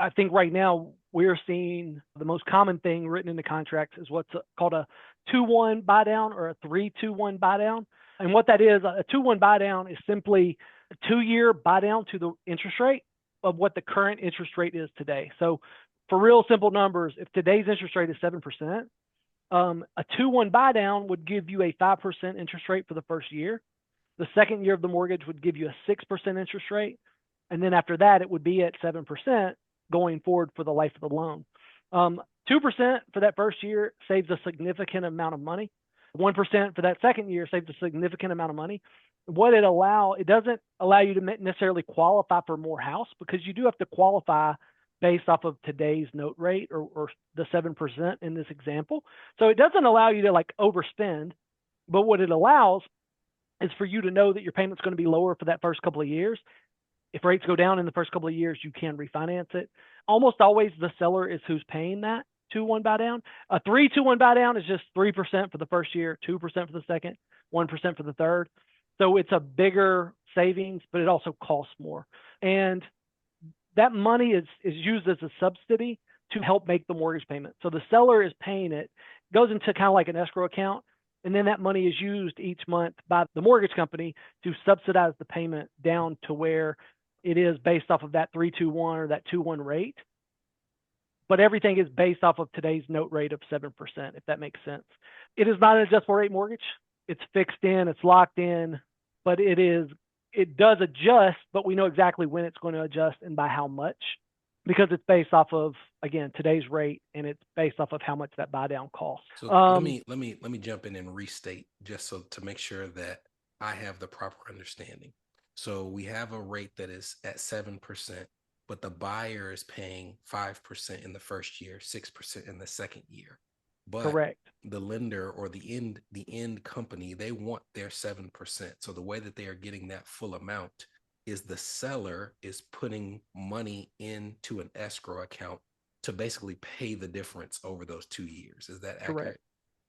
I think right now we're seeing the most common thing written in the contracts is what's called a 2-1 buy down or a 3-2-1 buy down. And what that is, a 2-1 buy down is simply a 2-year buy down to the interest rate of what the current interest rate is today. So for real simple numbers, if today's interest rate is 7%, a 2-1 buy down would give you a 5% interest rate for the first year. The second year of the mortgage would give you a 6% interest rate. And then after that, it would be at 7% going forward for the life of the loan. 2% for that first year saves a significant amount of money. 1% for that second year saves a significant amount of money. It doesn't allow you to necessarily qualify for more house, because you do have to qualify based off of today's note rate or the 7% in this example. So it doesn't allow you to like overspend, but what it allows is for you to know that your payment's going to be lower for that first couple of years. If rates go down in the first couple of years, you can refinance it. Almost always the seller is who's paying that 2-1 buy down. A 3-2-1 buy down is just 3% for the first year, 2% for the second, 1% for the third. So it's a bigger savings, but it also costs more. And that money is used as a subsidy to help make the mortgage payment. So the seller is paying it, goes into kind of like an escrow account, and then that money is used each month by the mortgage company to subsidize the payment down to where it is based off of that 3-2-1 or that 2-1 rate. But everything is based off of today's note rate of 7%, if that makes sense. It is not an adjustable rate mortgage. It's fixed in, it's locked in, but it does adjust, but we know exactly when it's going to adjust and by how much, because it's based off of, again, today's rate, and it's based off of how much that buy down costs. So let me jump in and restate just so to make sure that I have the proper understanding. So we have a rate that is at 7%, but the buyer is paying 5% in the first year, 6% in the second year. But correct. The lender or the end company, they want their 7%. So the way that they are getting that full amount is the seller is putting money into an escrow account to basically pay the difference over those 2 years. Is that accurate? Correct.